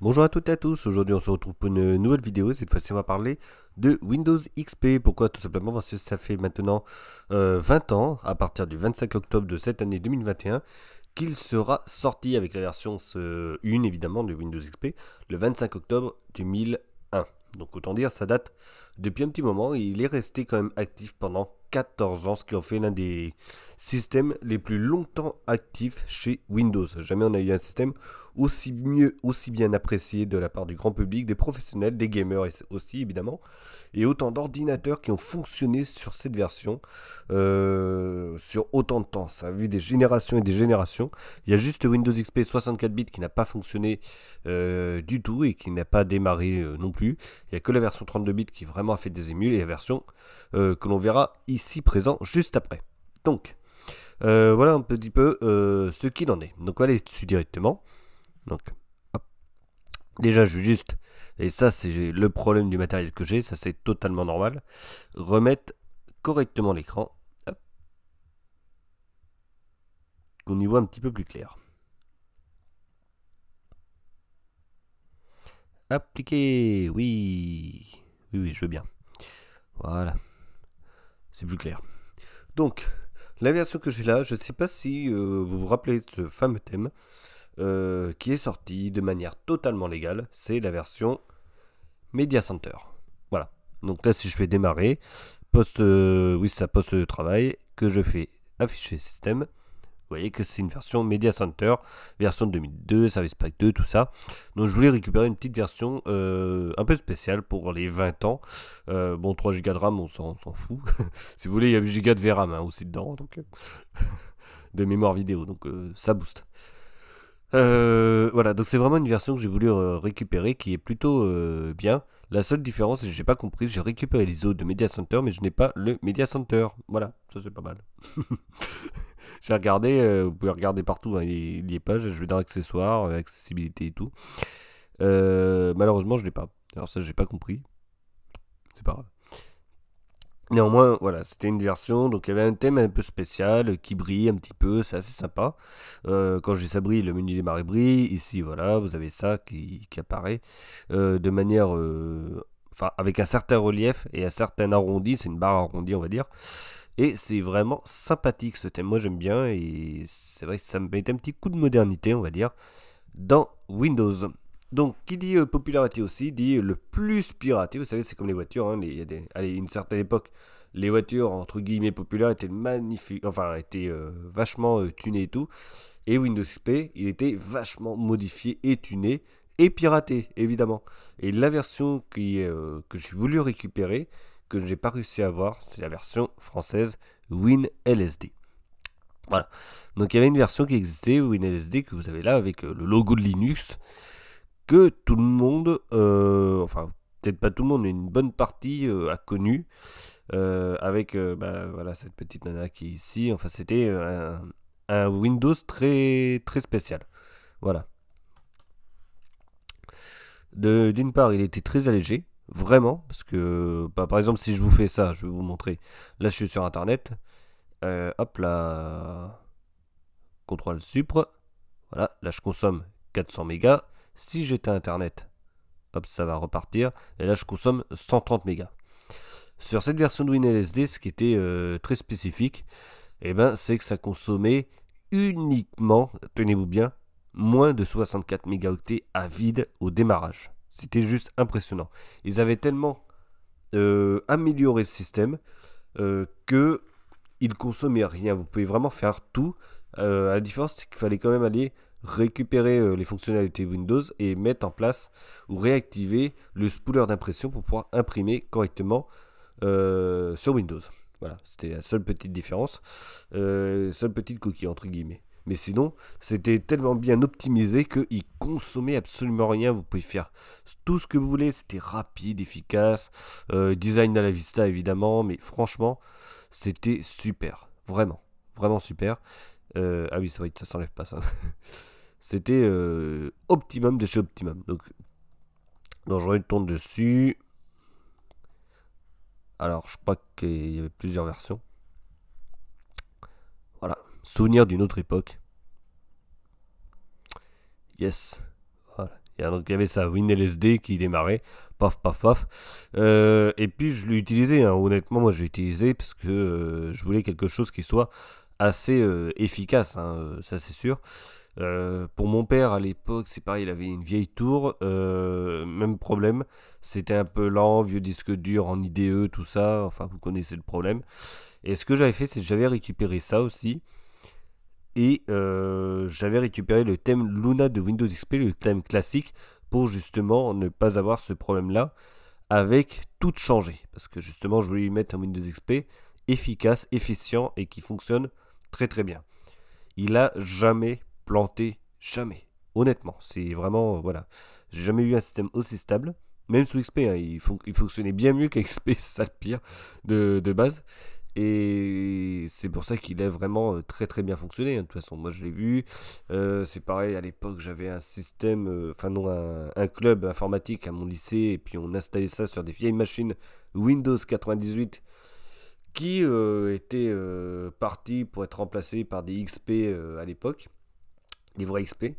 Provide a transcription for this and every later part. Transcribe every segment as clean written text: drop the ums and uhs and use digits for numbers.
Bonjour à toutes et à tous, aujourd'hui on se retrouve pour une nouvelle vidéo, cette fois-ci on va parler de Windows XP. Pourquoi? Tout simplement parce que ça fait maintenant 20 ans, à partir du 25 octobre de cette année 2021, qu'il sera sorti avec la version 1 évidemment de Windows XP, le 25 octobre 2001. Donc autant dire, ça date depuis un petit moment et il est resté quand même actif pendant 14 ans, ce qui en fait l'un des systèmes les plus longtemps actifs chez Windows. Jamais on a eu un système aussi bien apprécié de la part du grand public, des professionnels, des gamers aussi évidemment, et autant d'ordinateurs qui ont fonctionné sur cette version sur autant de temps. Ça a vu des générations et des générations. Il y a juste Windows XP 64 bits qui n'a pas fonctionné du tout et qui n'a pas démarré non plus. Il n'y a que la version 32 bits qui vraiment a fait des émules et la version que l'on verra ici présent juste après. Donc, voilà un petit peu ce qu'il en est. Donc on va aller dessus directement. Donc, hop. Déjà, je vais juste, et ça c'est le problème du matériel que j'ai, ça c'est totalement normal, remettre correctement l'écran, qu'on y voit un petit peu plus clair. Appliquer, oui, oui, je veux bien. Voilà, c'est plus clair. Donc, la version que j'ai là, je ne sais pas si vous vous rappelez de ce fameux thème qui est sorti de manière totalement légale, c'est la version Media Center. Voilà. Donc là, si je fais démarrer, oui, ça poste de travail, que je fais afficher système. Vous voyez que c'est une version Media Center, version 2002, Service Pack 2, tout ça. Donc je voulais récupérer une petite version un peu spéciale pour les 20 ans. Bon, 3 Go de RAM, on s'en fout. Si vous voulez, il y a 8 Go de VRAM aussi dedans, donc de mémoire vidéo, donc ça booste. Voilà, donc c'est vraiment une version que j'ai voulu récupérer qui est plutôt bien. La seule différence, c'est que j'ai pas compris, j'ai récupéré l'ISO de Media Center, mais je n'ai pas le Media Center. Voilà, ça c'est pas mal. J'ai regardé, vous pouvez regarder partout, hein, il y est pas, je vais dans accessoires, accessibilité et tout. Malheureusement, je l'ai pas. Alors ça, j'ai pas compris. C'est pas grave. Néanmoins, voilà, c'était une version, donc il y avait un thème un peu spécial qui brille un petit peu, c'est assez sympa. Quand je dis ça brille, le menu démarrer brille. Ici, voilà, vous avez ça qui apparaît de manière, enfin, avec un certain relief et un certain arrondi, c'est une barre arrondie, on va dire. Et c'est vraiment sympathique ce thème, moi j'aime bien et c'est vrai que ça me met un petit coup de modernité, on va dire, dans Windows. Donc, qui dit popularité aussi, dit le plus piraté. Vous savez, c'est comme les voitures. Hein, allez, une certaine époque, les voitures, entre guillemets, populaires étaient magnifiques, enfin, étaient vachement tunées et tout. Et Windows XP, il était vachement modifié et tuné et piraté, évidemment. Et la version que j'ai voulu récupérer, que je n'ai pas réussi à avoir, c'est la version française WinLSD. Voilà. Donc il y avait une version qui existait, WinLSD, que vous avez là, avec le logo de Linux, que tout le monde, enfin peut-être pas tout le monde, mais une bonne partie a connu, avec voilà, cette petite nana qui est ici. Enfin c'était un Windows très, très spécial. Voilà. D'une part, il était très allégé, vraiment, parce que par exemple si je vous fais ça, je vais vous montrer. Là je suis sur internet, hop là, CTRL Supre, voilà, là je consomme 400 mégas. Si j'étais internet, hop, ça va repartir. Et là, je consomme 130 mégas. Sur cette version de WinLSD, ce qui était très spécifique, eh ben, c'est que ça consommait uniquement, tenez-vous bien, moins de 64 mégaoctets à vide au démarrage. C'était juste impressionnant. Ils avaient tellement amélioré le système que il consommait rien. Vous pouvez vraiment faire tout. La différence, c'est qu'il fallait quand même aller récupérer les fonctionnalités Windows et mettre en place ou réactiver le spooler d'impression pour pouvoir imprimer correctement sur Windows. Voilà, c'était la seule petite différence, seule petite coquille entre guillemets. Mais sinon, c'était tellement bien optimisé qu'il consommait absolument rien. Vous pouvez faire tout ce que vous voulez. C'était rapide, efficace. Design à la vista, évidemment. Mais franchement, c'était super. Vraiment. Vraiment super. Ah oui, c'est vrai que ça s'enlève pas ça. C'était optimum de chez Optimum. Donc je retourne dessus. Alors, je crois qu'il y avait plusieurs versions. Voilà. Souvenir d'une autre époque. Yes. Voilà. Et donc il y avait ça, WinLSD qui démarrait, paf paf paf. Et puis je l'ai utilisé, hein. Honnêtement moi j'ai utilisé parce que je voulais quelque chose qui soit assez efficace, hein, ça c'est sûr. Pour mon père à l'époque, c'est pareil, il avait une vieille tour, même problème, c'était un peu lent, vieux disque dur en IDE, tout ça, enfin vous connaissez le problème. Et ce que j'avais fait, c'est que j'avais récupéré ça aussi, et j'avais récupéré le thème Luna de Windows XP, le thème classique, pour justement ne pas avoir ce problème-là, avec tout changé, parce que justement je voulais lui mettre un Windows XP efficace, efficient, et qui fonctionne très très bien. Il a jamais planté, jamais. Honnêtement, c'est vraiment, voilà. J'ai jamais eu un système aussi stable. Même sous XP, hein, il fonctionnait bien mieux qu'XP, c'est ça le pire de base. Et c'est pour ça qu'il a vraiment très très bien fonctionné, hein. De toute façon, moi je l'ai vu. C'est pareil, à l'époque, j'avais un système, enfin non, un club informatique à mon lycée. Et puis on installait ça sur des vieilles machines Windows 98 qui était parti pour être remplacé par des XP à l'époque, des vrais XP.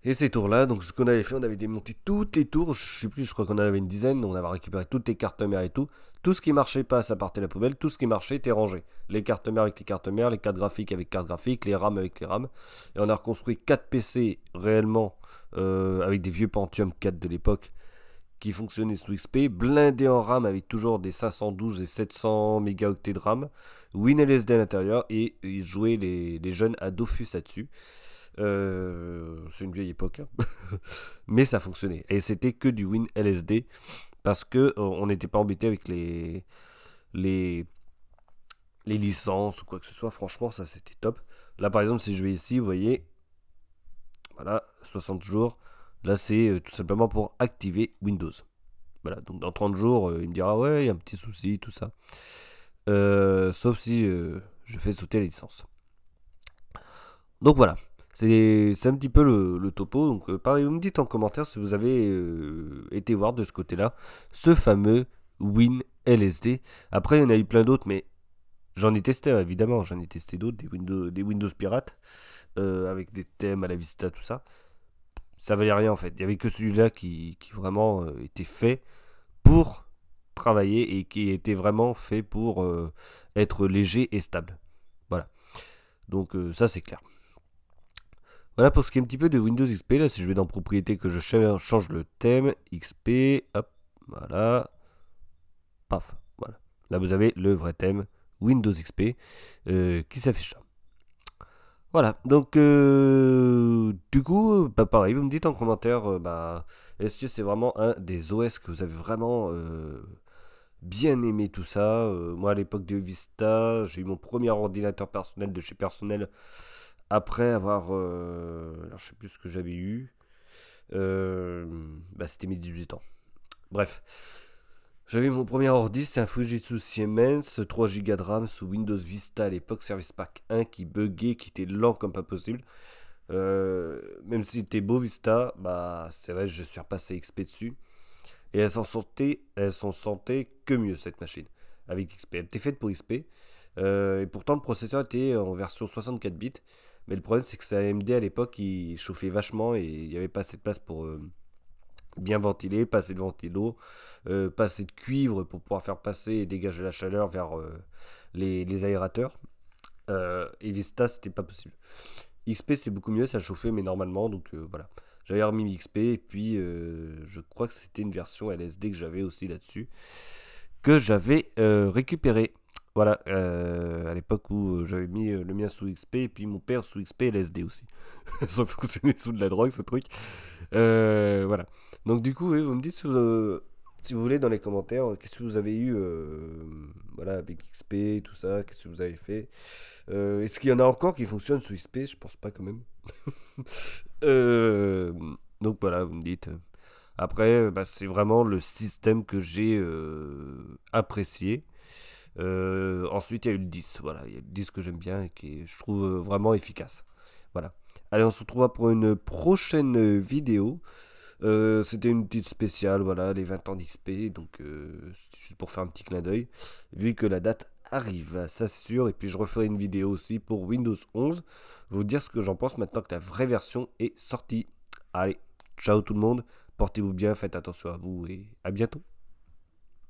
Et ces tours-là, donc ce qu'on avait fait, on avait démonté toutes les tours, je sais plus, je crois qu'on en avait une dizaine, on avait récupéré toutes les cartes mères et tout. Tout ce qui marchait pas, ça partait à la poubelle, tout ce qui marchait était rangé. Les cartes mères avec les cartes mères, les cartes graphiques avec cartes graphiques, les RAM avec les RAM. Et on a reconstruit 4 PC réellement avec des vieux Pentium 4 de l'époque qui fonctionnait sous XP, blindé en RAM avec toujours des 512 et 700 mégaoctets de RAM, WinLSD à l'intérieur, et ils jouaient les jeunes à Dofus là-dessus. C'est une vieille époque, hein. Mais ça fonctionnait. Et c'était que du WinLSD, parce que on n'était pas embêté avec les, les licences ou quoi que ce soit. Franchement, ça c'était top. Là par exemple, si je vais ici, vous voyez, voilà, 60 jours. Là, c'est tout simplement pour activer Windows. Voilà, donc dans 30 jours, il me dira ouais, il y a un petit souci, tout ça. Sauf si je fais sauter la licence. Donc voilà, c'est un petit peu le topo. Donc pareil, vous me dites en commentaire si vous avez été voir de ce côté-là ce fameux WinLSD. Après, il y en a eu plein d'autres, mais j'en ai testé, hein, évidemment. J'en ai testé d'autres, des Windows pirates, avec des thèmes à la Vista, tout ça. Ça valait rien en fait. Il n'y avait que celui-là qui vraiment était fait pour travailler et qui était vraiment fait pour être léger et stable. Voilà. Donc ça c'est clair. Voilà pour ce qui est un petit peu de Windows XP. Là, si je vais dans propriété, que je change le thème XP, hop, voilà, paf, voilà. Là vous avez le vrai thème Windows XP qui s'affiche là. Voilà, donc du coup, bah, pareil, vous me dites en commentaire, bah, est-ce que c'est vraiment un des OS que vous avez vraiment bien aimé tout ça. Moi à l'époque de Vista, j'ai eu mon premier ordinateur personnel de chez Personnel après avoir, alors, je sais plus ce que j'avais eu. Euh, Bah, c'était mes 18 ans. Bref. J'avais mon premier ordi, c'est un Fujitsu Siemens, 3 Go de RAM sous Windows Vista à l'époque, Service Pack 1 qui buguait, qui était lent comme pas possible. Même s'il était beau Vista, bah c'est vrai, je suis repassé XP dessus. Et elle s'en sentait que mieux cette machine avec XP. Elle était faite pour XP. Et pourtant le processeur était en version 64 bits. Mais le problème c'est que sa AMD à l'époque il chauffait vachement et il n'y avait pas assez de place pour bien ventiler, pas assez de ventilo, pas assez de cuivre pour pouvoir faire passer et dégager la chaleur vers les aérateurs. Et Vista c'était pas possible. XP c'est beaucoup mieux, ça chauffait mais normalement donc voilà. J'avais remis XP et puis je crois que c'était une version LSD que j'avais aussi là-dessus, que j'avais récupéré. Voilà, à l'époque où j'avais mis le mien sous XP et puis mon père sous XP LSD aussi. Ça fonctionnait sous de la drogue ce truc. Voilà. Donc du coup, oui, vous me dites si vous voulez dans les commentaires, qu'est-ce que vous avez eu voilà, avec XP, tout ça, qu'est-ce que vous avez fait. Est-ce qu'il y en a encore qui fonctionnent sous XP? Je pense pas quand même. Euh, donc voilà, vous me dites. Après, bah, c'est vraiment le système que j'ai apprécié. Ensuite, il y a eu le 10. Voilà, il y a le 10 que j'aime bien et qui est, je trouve vraiment efficace. Voilà. Allez, on se retrouvera pour une prochaine vidéo. C'était une petite spéciale, voilà, les 20 ans d'XP. Donc, c'est juste pour faire un petit clin d'œil. Vu que la date arrive, ça c'est sûr. Et puis, je referai une vidéo aussi pour Windows 11. Vous dire ce que j'en pense maintenant que la vraie version est sortie. Allez, Ciao tout le monde, portez-vous bien, faites attention à vous et à bientôt.